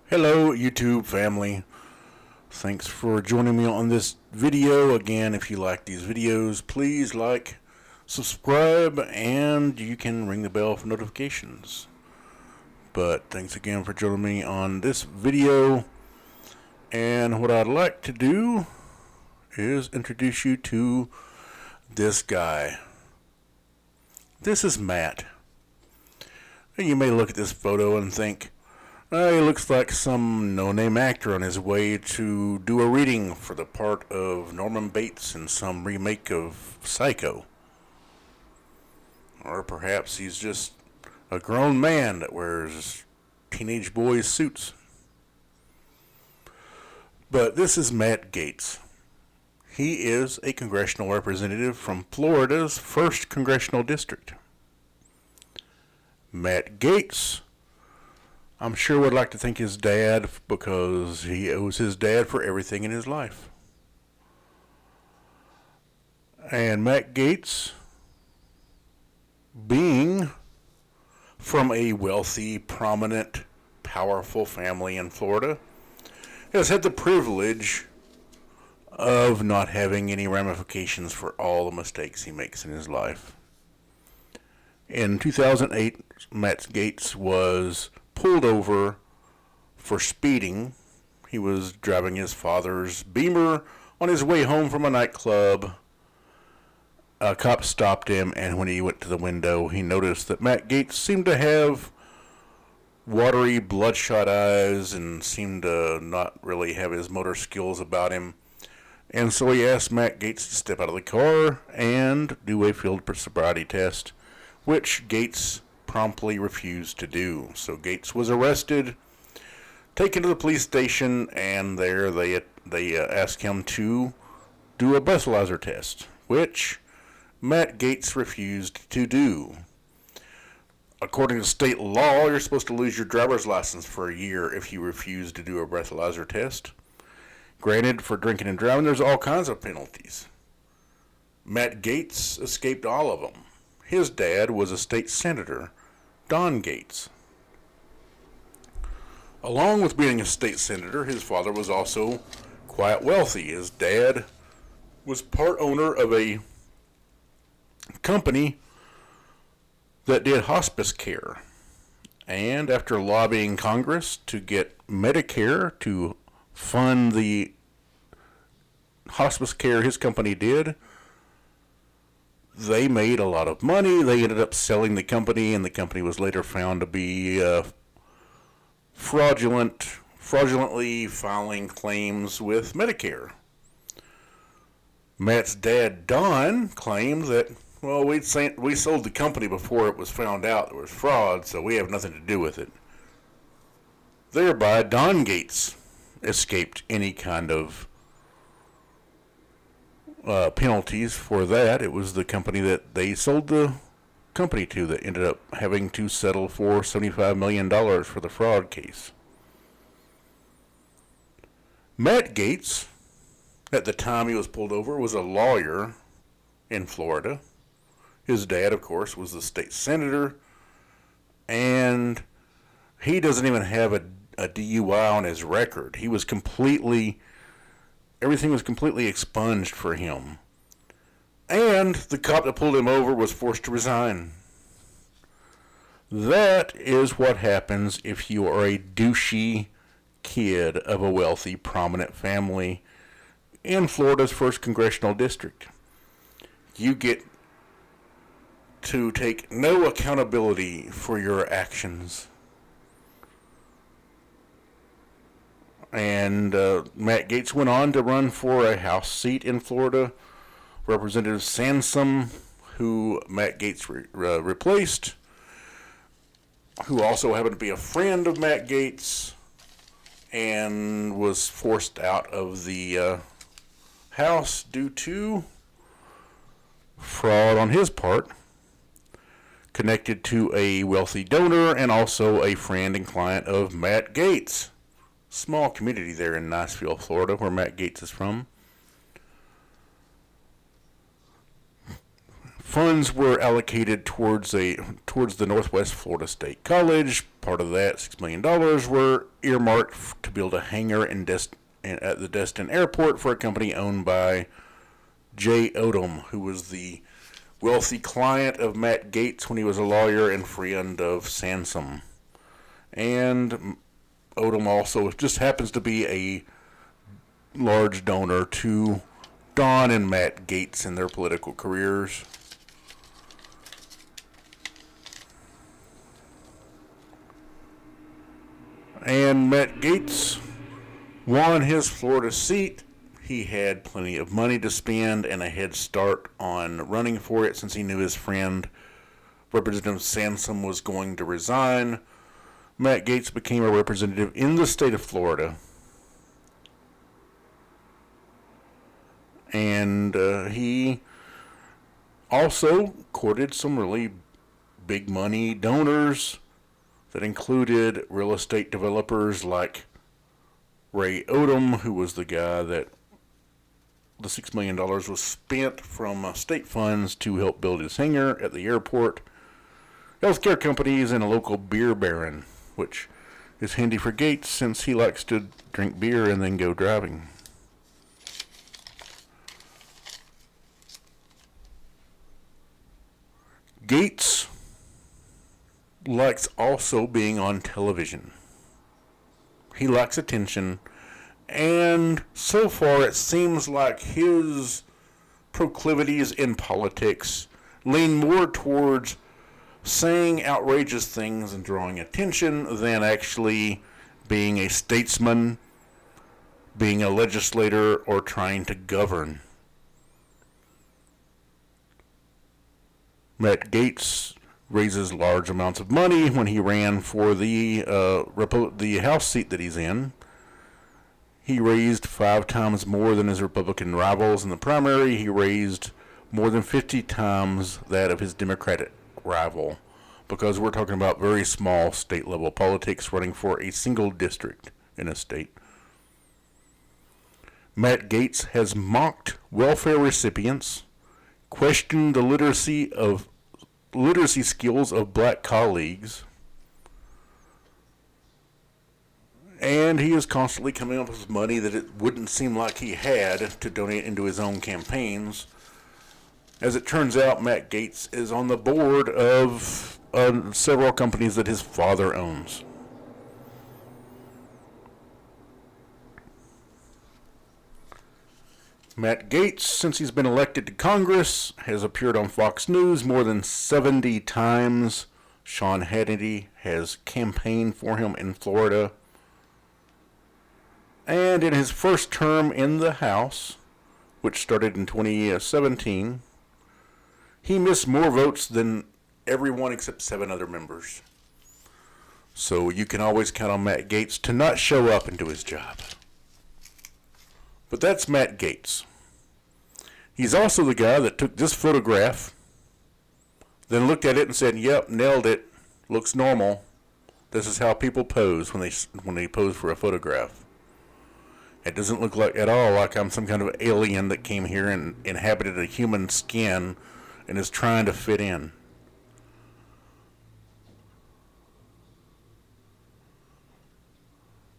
Hello YouTube family, thanks for joining me on this video. Again, if you like these videos, please like, subscribe, and you can ring the bell for notifications. But thanks again for joining me on this video, and what I'd like to do is introduce you to this guy. This is Matt. You may look at this photo and think, he looks like some no-name actor on his way to do a reading for the part of Norman Bates in some remake of Psycho. Or perhaps he's just a grown man that wears teenage boys' suits. But this is Matt Gaetz. He is a congressional representative from Florida's 1st Congressional District. Matt Gaetz, I'm sure, would like to thank his dad because he owes his dad for everything in his life. And Matt Gaetz, being from a wealthy, prominent, powerful family in Florida, has had the privilege of not having any ramifications for all the mistakes he makes in his life. In 2008, Matt Gaetz was pulled over for speeding. He was driving his father's Beamer on his way home from a nightclub. A cop stopped him, and when he went to the window, he noticed that Matt Gaetz seemed to have watery, bloodshot eyes and seemed to not really have his motor skills about him. And so he asked Matt Gaetz to step out of the car and do a field sobriety test, which Gaetz promptly refused to do. So Gaetz was arrested, taken to the police station, and there they asked him to do a breathalyzer test, which Matt Gaetz refused to do. According to state law, you're supposed to lose your driver's license for a year if you refuse to do a breathalyzer test. Granted, for drinking and driving, there's all kinds of penalties. Matt Gaetz escaped all of them. His dad was a state senator, Don Gaetz. Along with being a state senator, his father was also quite wealthy. His dad was part owner of a company that did hospice care. And after lobbying Congress to get Medicare to fund the hospice care his company did, they made a lot of money. They ended up selling the company, and the company was later found to be fraudulently filing claims with Medicare. Matt's dad, Don, claimed that, well, we sold the company before it was found out there was fraud, so we have nothing to do with it. Thereby, Don Gaetz escaped any kind of penalties for that. It was the company that they sold the company to that ended up having to settle for $75 million for the fraud case. Matt Gaetz, at the time he was pulled over, was a lawyer in Florida. His dad, of course, was the state senator, and he doesn't even have a DUI on his record. Everything was completely expunged for him. And the cop that pulled him over was forced to resign. That is what happens if you are a douchey kid of a wealthy, prominent family in Florida's 1st Congressional District. You get to take no accountability for your actions. And Matt Gaetz went on to run for a House seat in Florida. Representative Sansom, who Matt Gaetz replaced, who also happened to be a friend of Matt Gaetz, and was forced out of the House due to fraud on his part, connected to a wealthy donor and also a friend and client of Matt Gaetz. Small community there in Niceville, Florida, where Matt Gaetz is from. Funds were allocated towards the Northwest Florida State College. Part of that, $6 million, were earmarked to build a hangar at the Destin Airport for a company owned by J. Odom, who was the wealthy client of Matt Gaetz when he was a lawyer and friend of Sansom. And Odom also just happens to be a large donor to Don and Matt Gaetz in their political careers. And Matt Gaetz won his Florida seat. He had plenty of money to spend and a head start on running for it since he knew his friend, Representative Sansom, was going to resign. Matt Gaetz became a representative in the state of Florida. And he also courted some really big money donors that included real estate developers like Ray Odom, who was the guy that the $6 million was spent from state funds to help build his hangar at the airport, healthcare companies, and a local beer baron, which is handy for Gaetz since he likes to drink beer and then go driving. Gaetz likes also being on television. He likes attention, and so far it seems like his proclivities in politics lean more towards saying outrageous things and drawing attention than actually being a statesman, being a legislator, or trying to govern. Matt Gaetz raises large amounts of money when he ran for the House seat that he's in. He raised 5 times more than his Republican rivals in the primary. He raised more than 50 times that of his Democratic rival, because we're talking about very small state-level politics running for a single district in a state. Matt Gaetz has mocked welfare recipients, questioned the literacy skills of black colleagues, and he is constantly coming up with money that it wouldn't seem like he had to donate into his own campaigns. As it turns out, Matt Gaetz is on the board of several companies that his father owns. Matt Gaetz, since he's been elected to Congress, has appeared on Fox News more than 70 times. Sean Hannity has campaigned for him in Florida. And in his first term in the House, which started in 2017, he missed more votes than everyone except 7 other members. So you can always count on Matt Gaetz to not show up and do his job. But that's Matt Gaetz. He's also the guy that took this photograph, then looked at it and said, "Yep, nailed it. Looks normal. This is how people pose when they pose for a photograph. It doesn't look like at all like I'm some kind of alien that came here and inhabited a human skin and is trying to fit in."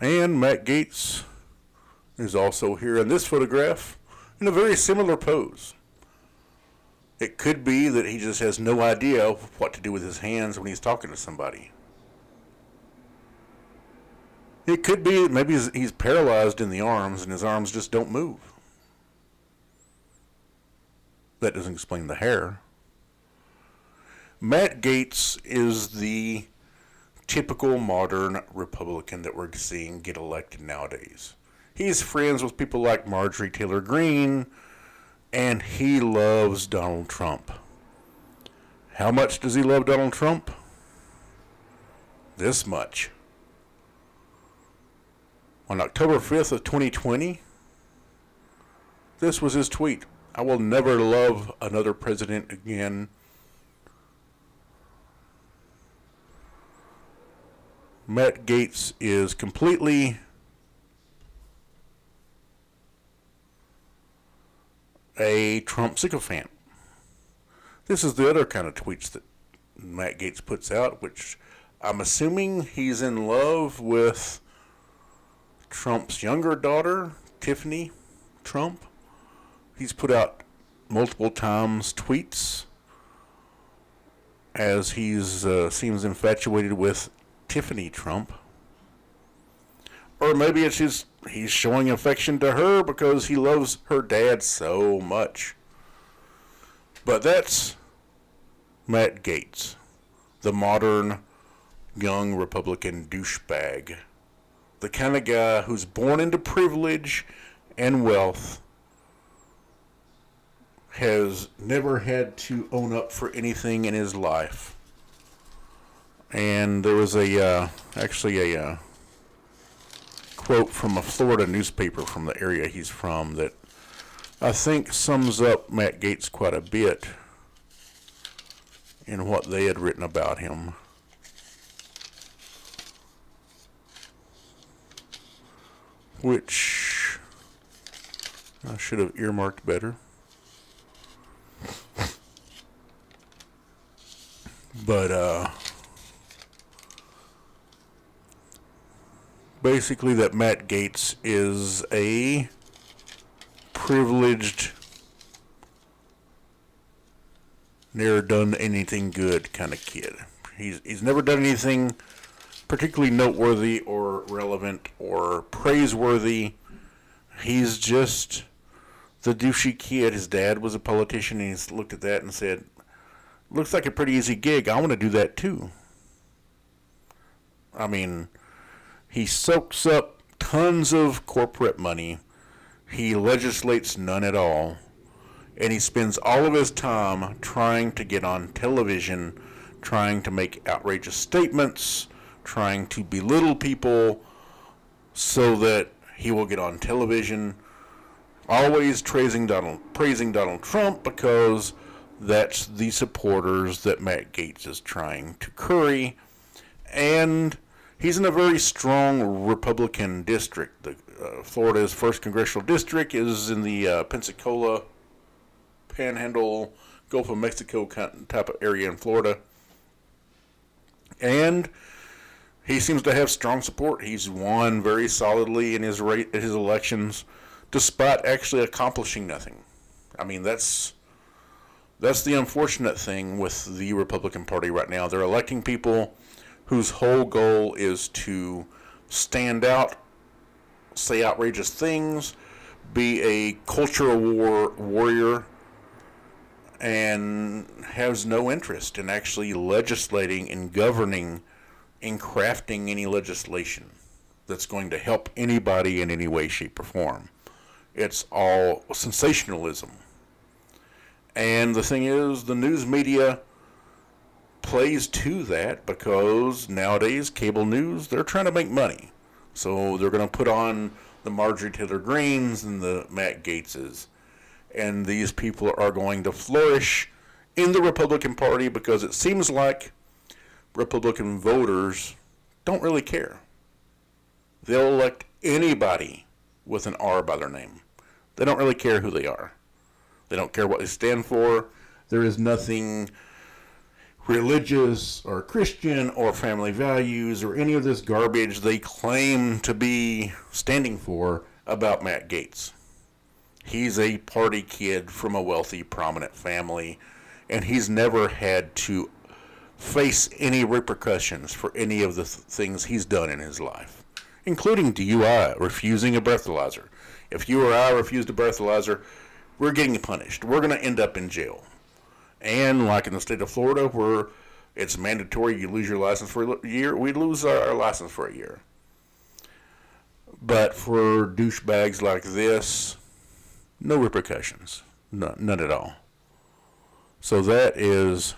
And Matt Gaetz is also here in this photograph in a very similar pose. It could be that he just has no idea what to do with his hands when he's talking to somebody. It could be that maybe he's paralyzed in the arms and his arms just don't move. That doesn't explain the hair. Matt Gaetz is the typical modern Republican that we're seeing get elected nowadays. He's friends with people like Marjorie Taylor Greene, and he loves Donald Trump. How much does he love Donald Trump? This much. On October 5th of 2020, this was his tweet: "I will never love another president again." Matt Gaetz is completely a Trump sycophant. This is the other kind of tweets that Matt Gaetz puts out, which I'm assuming he's in love with Trump's younger daughter, Tiffany Trump. He's put out multiple times tweets as he's seems infatuated with Tiffany Trump. Or maybe it's just he's showing affection to her because he loves her dad so much. But that's Matt Gaetz, the modern young Republican douchebag. The kind of guy who's born into privilege and wealth, has never had to own up for anything in his life. And there was actually a quote from a Florida newspaper from the area he's from that I think sums up Matt Gaetz quite a bit in what they had written about him. Which I should have earmarked better. But basically that Matt Gaetz is a privileged, never done anything good kind of kid. He's never done anything particularly noteworthy or relevant or praiseworthy. He's just the douchey kid. His dad was a politician, and he's looked at that and said, looks like a pretty easy gig. I want to do that too. I mean, he soaks up tons of corporate money. He legislates none at all. And he spends all of his time trying to get on television, trying to make outrageous statements, trying to belittle people so that he will get on television, always praising Donald Trump because that's the supporters that Matt Gaetz is trying to curry. And he's in a very strong Republican district. Florida's 1st Congressional District is in the Pensacola, Panhandle, Gulf of Mexico type of area in Florida. And he seems to have strong support. He's won very solidly in his elections, despite actually accomplishing nothing. I mean, that's the unfortunate thing with the Republican Party right now. They're electing people whose whole goal is to stand out, say outrageous things, be a cultural warrior, and has no interest in actually legislating and governing and crafting any legislation that's going to help anybody in any way, shape, or form. It's all sensationalism. And the thing is, the news media plays to that because nowadays, cable news, they're trying to make money. So they're going to put on the Marjorie Taylor Greens and the Matt Gaetzes. And these people are going to flourish in the Republican Party because it seems like Republican voters don't really care. They'll elect anybody with an R by their name. They don't really care who they are. They don't care what they stand for. There is nothing religious or Christian or family values or any of this garbage they claim to be standing for about Matt Gaetz. He's a party kid from a wealthy, prominent family, and he's never had to face any repercussions for any of the things he's done in his life, including DUI, refusing a breathalyzer. If you or I refused a breathalyzer, we're getting punished. We're going to end up in jail. And like in the state of Florida, where it's mandatory you lose your license for a year, we lose our license for a year. But for douchebags like this, no repercussions. None at all. So that is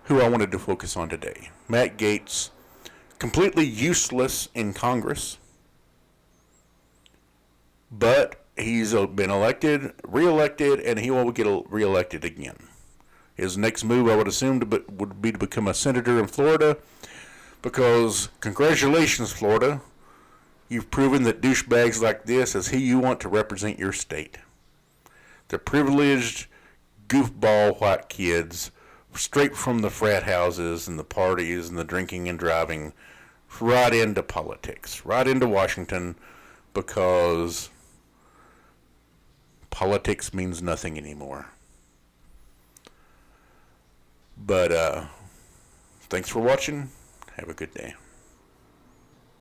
who I wanted to focus on today. Matt Gaetz, completely useless in Congress, but he's been elected, reelected, and he will get reelected again. His next move, I would assume, would be to become a senator in Florida, because congratulations, Florida. You've proven that douchebags like this is who you want to represent your state. The privileged, goofball white kids straight from the frat houses and the parties and the drinking and driving right into politics, right into Washington, because politics means nothing anymore. But thanks for watching. Have a good day.